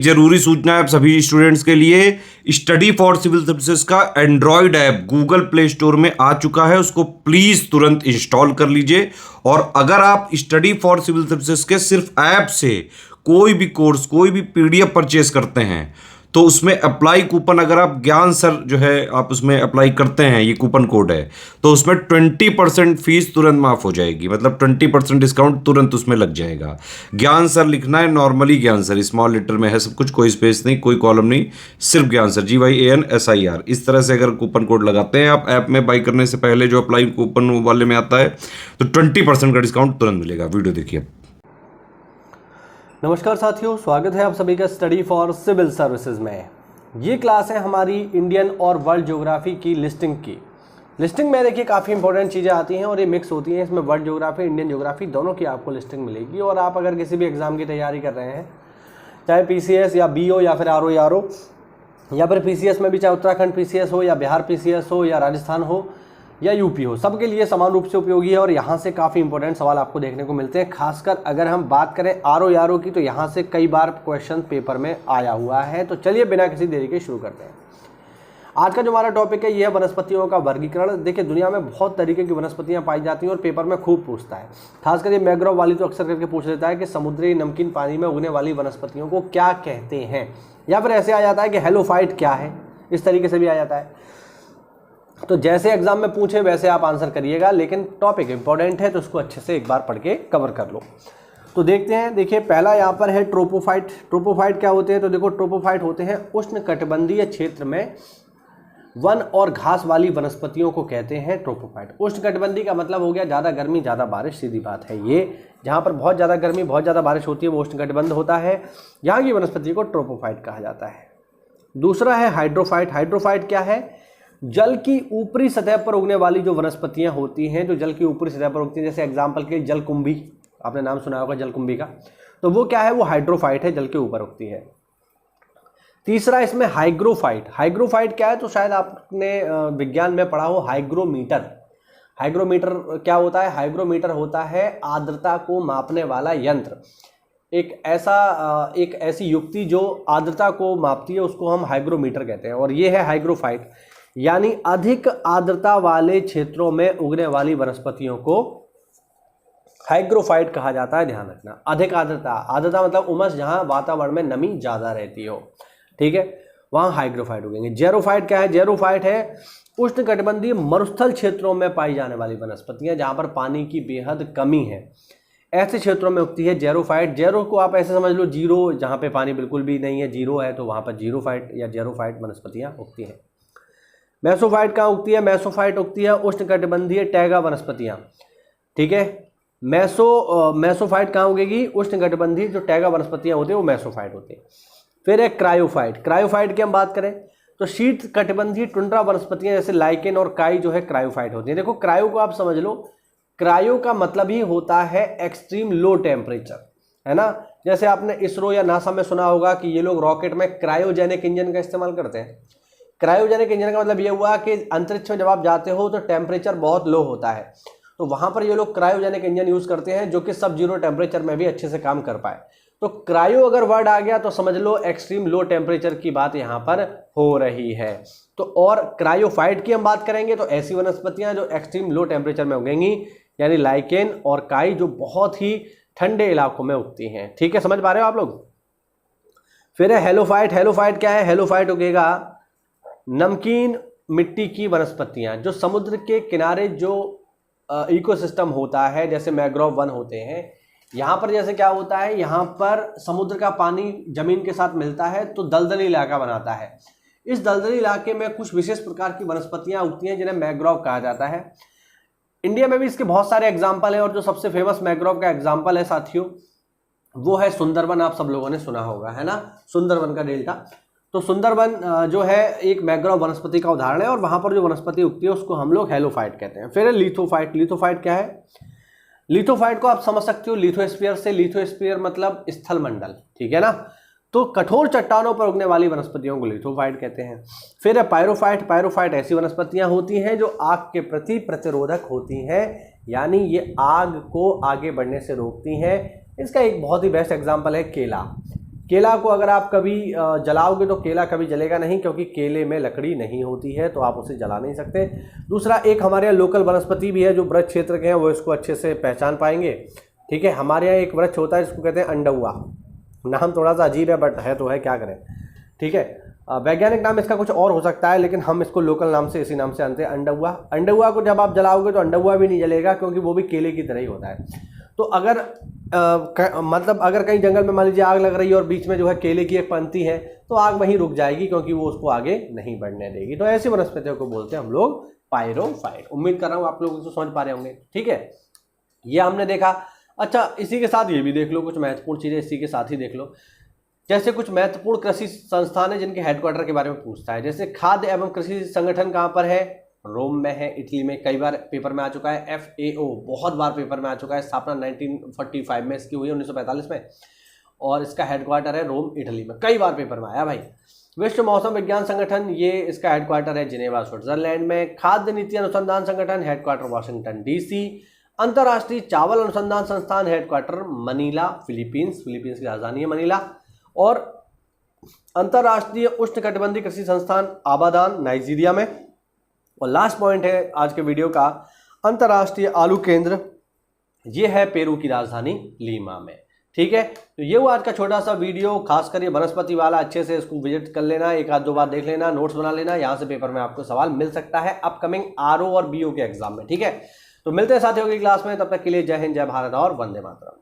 जरूरी सूचना है आप सभी स्टूडेंट्स के लिए। स्टडी फॉर सिविल सर्विसेज का Android app Google play store में आ चुका है, उसको प्लीज तुरंत इंस्टॉल कर लीजिए। और अगर आप स्टडी फॉर सिविल सर्विसेज के सिर्फ ऐप से कोई भी कोर्स, कोई भी पीडीएफ परचेस करते हैं तो उसमें अप्लाई कूपन, अगर आप ज्ञान सर जो है आप उसमें अप्लाई करते हैं, ये कूपन कोड है, तो उसमें 20% फीस तुरंत माफ हो जाएगी। मतलब 20% डिस्काउंट तुरंत उसमें लग जाएगा। ज्ञान सर लिखना है, नॉर्मली ज्ञान सर, स्मॉल लेटर में है सब कुछ, कोई स्पेस नहीं, कोई कॉलम नहीं, सिर्फ ज्ञान सर, GYANSIR। इस तरह से अगर कूपन कोड लगाते हैं आप ऐप में बाई करने से पहले, जो अप्लाई कूपन वाले में आता है, तो 20% का डिस्काउंट तुरंत मिलेगा। वीडियो देखिए। नमस्कार साथियों, स्वागत है आप सभी का स्टडी फॉर सिविल सर्विसेज में। ये क्लास है हमारी इंडियन और वर्ल्ड ज्योग्राफी की लिस्टिंग की। लिस्टिंग में देखिए काफ़ी इंपॉर्टेंट चीज़ें आती हैं और ये मिक्स होती हैं। इसमें वर्ल्ड ज्योग्राफी, इंडियन ज्योग्राफी दोनों की आपको लिस्टिंग मिलेगी। और आप अगर किसी भी एग्ज़ाम की तैयारी कर रहे हैं, चाहे PCS या BO या फिर RO या फिर PCS में भी, चाहे उत्तराखंड PCS हो या बिहार PCS हो या राजस्थान हो या UP हो, सबके लिए समान रूप से उपयोगी है। और यहाँ से काफ़ी इंपॉर्टेंट सवाल आपको देखने को मिलते हैं। खासकर अगर हम बात करें RO की, तो यहाँ से कई बार क्वेश्चन पेपर में आया हुआ है। तो चलिए बिना किसी देरी के शुरू करते हैं। आज का जो हमारा टॉपिक है, यह है वनस्पतियों का वर्गीकरण। देखिए, दुनिया में बहुत तरीके की वनस्पतियाँ पाई जाती हैं और पेपर में खूब पूछता है। खासकर ये मैंग्रोव वाली तो अक्सर करके पूछ लेता है कि समुद्री नमकीन पानी में उगने वाली वनस्पतियों को क्या कहते हैं, या फिर ऐसे आ जाता है कि हेलोफाइट क्या है, इस तरीके से भी आ जाता है। तो जैसे एग्जाम में पूछे वैसे आप आंसर करिएगा, लेकिन टॉपिक इंपॉर्टेंट है तो उसको अच्छे से एक बार पढ़ के कवर कर लो। तो देखते हैं। देखिए, पहला यहाँ पर है ट्रोपोफाइट। ट्रोपोफाइट क्या होते हैं? तो देखो, ट्रोपोफाइट होते हैं उष्णकटिबंधीय क्षेत्र में वन और घास वाली वनस्पतियों को कहते हैं ट्रोपोफाइट। उष्णकटिबंधीय का मतलब हो गया ज़्यादा गर्मी ज़्यादा बारिश, सीधी बात है। ये जहाँ पर बहुत ज़्यादा गर्मी बहुत ज़्यादा बारिश होती है वो उष्णकटिबंध होता है। यहाँ की वनस्पति को ट्रोपोफाइट कहा जाता है। दूसरा है हाइड्रोफाइट। हाइड्रोफाइट क्या है? जल की ऊपरी सतह पर उगने वाली जो वनस्पतियां होती हैं, जो जल की ऊपरी सतह पर उगती हैं, जैसे एग्जांपल के जलकुंभी, आपने नाम सुना होगा जलकुंभी का, तो वो क्या है? वो हाइड्रोफाइट है, जल के ऊपर उगती है। तीसरा इसमें हाइग्रोफाइट। हाइग्रोफाइट क्या है? तो शायद आपने विज्ञान में पढ़ा हो हाइग्रोमीटर। हाइग्रोमीटर क्या होता है? हाइग्रोमीटर होता है आर्द्रता को मापने वाला यंत्र। एक ऐसी युक्ति जो आर्द्रता को मापती है, उसको हम हाइग्रोमीटर कहते हैं। और ये है हाइग्रोफाइट, यानी अधिक आर्द्रता वाले क्षेत्रों में उगने वाली वनस्पतियों को हाइग्रोफाइट कहा जाता है। ध्यान रखना, अधिक आर्द्रता, आर्द्रता मतलब उमस, जहां वातावरण में नमी ज्यादा रहती हो, ठीक है, वहां हाइग्रोफाइट उगेंगे। जेरोफाइट क्या है? जेरोफाइट है उष्णकटिबंधीय मरुस्थल क्षेत्रों में पाई जाने वाली वनस्पतियां, जहां पर पानी की बेहद कमी है, ऐसे क्षेत्रों में उगती है जेरोफाइट। जेरो को आप ऐसे समझ लो जीरो, जहां पे पानी बिल्कुल भी नहीं है, जीरो है, तो वहां पर जीरोफाइट या जेरोफाइट वनस्पतियां उगती हैं। मेसोफाइट कहाँ उगती है? मेसोफाइट उगती है उष्णकटिबंधीय टैगा वनस्पतियां, ठीक है। मेसोफाइट कहाँ उगेगी? उष्णकटिबंधीय जो टैगा वनस्पतियां होती है वो मेसोफाइट होती है। फिर है क्रायोफाइट। क्रायोफाइट की हम बात करें तो शीत कटिबंधीय टुंड्रा वनस्पतियां जैसे लाइकेन और काई जो है क्रायोफाइट होती है। देखो, क्रायो को आप समझ लो, क्रायो का मतलब ही होता है एक्सट्रीम लो टेम्परेचर, है ना। जैसे आपने इसरो या नासा में सुना होगा कि ये लोग रॉकेट में क्रायोजेनिक इंजन का इस्तेमाल करते हैं। क्रायोजेनिक इंजन का मतलब ये हुआ कि अंतरिक्ष में जब आप जाते हो तो टेम्परेचर बहुत लो होता है, तो वहां पर ये लोग क्रायोजेनिक इंजन यूज करते हैं, जो कि सब जीरो टेम्परेचर में भी अच्छे से काम कर पाए। तो क्रायो अगर वर्ड आ गया तो समझ लो एक्सट्रीम लो टेम्परेचर की बात यहाँ पर हो रही है। तो और क्रायोफाइट की हम बात करेंगे तो ऐसी वनस्पतियां जो एक्सट्रीम लो टेम्परेचर में उगेंगी, यानी लाइकेन और काई, जो बहुत ही ठंडे इलाकों में उगती हैं। ठीक है, समझ पा रहे हो आप लोग। फिर है हेलोफाइट। हेलोफाइट क्या है? हेलोफाइट उगेगा नमकीन मिट्टी की वनस्पतियां, जो समुद्र के किनारे जो इकोसिस्टम होता है, जैसे मैंग्रोव वन होते हैं, यहाँ पर जैसे क्या होता है, यहाँ पर समुद्र का पानी जमीन के साथ मिलता है तो दलदली इलाका बनाता है। इस दलदली इलाके में कुछ विशेष प्रकार की वनस्पतियां उगती हैं जिन्हें मैंग्रोव कहा जाता है। इंडिया में भी इसके बहुत सारे एग्जाम्पल हैं और जो सबसे फेमस मैंग्रोव का एग्जाम्पल है साथियों, वो है सुंदरबन। आप सब लोगों ने सुना होगा, है ना, सुंदरबन का डेल्टा। तो सुंदरबन जो है एक मैंग्रोव वनस्पति का उदाहरण है और वहां पर जो वनस्पति उगती है उसको हम लोग हेलोफाइट कहते हैं। फिर है लिथोफाइट। लिथोफाइट क्या है? लिथोफाइट को आप समझ सकते हो लिथोस्फीयर से। लिथोस्फीयर मतलब स्थल मंडल, ठीक है ना। तो कठोर चट्टानों पर उगने वाली वनस्पतियों को लिथोफाइट कहते हैं। फिर है पायरोफाइट। पायरोफाइट ऐसी वनस्पतियां होती हैं जो आग के प्रति प्रतिरोधक होती हैं, यानी ये आग को आगे बढ़ने से रोकती हैं। इसका एक बहुत ही बेस्ट एग्जाम्पल है केला। केला को अगर आप कभी जलाओगे तो केला कभी जलेगा नहीं, क्योंकि केले में लकड़ी नहीं होती है, तो आप उसे जला नहीं सकते। दूसरा, एक हमारे यहाँ लोकल वनस्पति भी है जो वृक्ष क्षेत्र के हैं, वो इसको अच्छे से पहचान पाएंगे। ठीक है, हमारे यहाँ एक वृक्ष होता है जिसको कहते हैं अंडुआ। नाम थोड़ा सा अजीब है बट है तो है, क्या करें। ठीक है, वैज्ञानिक नाम इसका कुछ और हो सकता है, लेकिन हम इसको लोकल नाम से इसी नाम से जानते हैं, अंडुआ। अंडुआ को जब आप जलाओगे तो अंडुआ भी नहीं जलेगा, क्योंकि वो भी केले की तरह ही होता है। तो अगर मतलब अगर कहीं जंगल में मान लीजिए आग लग रही है और बीच में जो है केले की एक पंक्ति है, तो आग वहीं रुक जाएगी, क्योंकि वो उसको आगे नहीं बढ़ने देगी। तो ऐसी वनस्पतियों को बोलते हैं हम लोग पायरोफाइट। उम्मीद कर रहा हूँ आप लोग इसको समझ पा रहे होंगे। ठीक है, ये हमने देखा। अच्छा, इसी के साथ ये भी देख लो, कुछ महत्वपूर्ण चीज़ें इसी के साथ ही देख लो। जैसे कुछ महत्वपूर्ण कृषि संस्थान है जिनके हेडक्वार्टर के बारे में पूछता है। जैसे खाद्य एवं कृषि संगठन कहाँ पर है? रोम में है, इटली में। कई बार पेपर में आ चुका है। FAO बहुत बार पेपर में आ चुका है। स्थापना 1945 में इसकी हुई है, 1945 में, और इसका हेडक्वार्टर है रोम, इटली में। कई बार पेपर में आया भाई। विश्व मौसम विज्ञान संगठन, ये इसका हेडक्वार्टर है जिनेवा, स्विट्जरलैंड में। खाद्य नीति अनुसंधान संगठन, हेडक्वार्टर वाशिंगटन DC। अंतर्राष्ट्रीय चावल अनुसंधान संस्थान, हेडक्वार्टर मनीला, फिलीपींस। फिलीपींस की राजधानी है मनीला। और अंतर्राष्ट्रीय उष्णकटिबंधीय कृषि संस्थान, आबादान, नाइजीरिया में। और लास्ट पॉइंट है आज के वीडियो का, अंतर्राष्ट्रीय आलू केंद्र, ये है पेरू की राजधानी लीमा में। ठीक है, तो ये हुआ आज का छोटा सा वीडियो। खासकर ये वनस्पति वाला, अच्छे से इसको विजिट कर लेना, एक आध दो बार देख लेना, नोट्स बना लेना। यहाँ से पेपर में आपको सवाल मिल सकता है अपकमिंग RO और BO के एग्जाम में। ठीक है, तो मिलते हैं साथियों की क्लास में। तब तक के लिए जय हिंद, जय भारत और वंदे मातरम।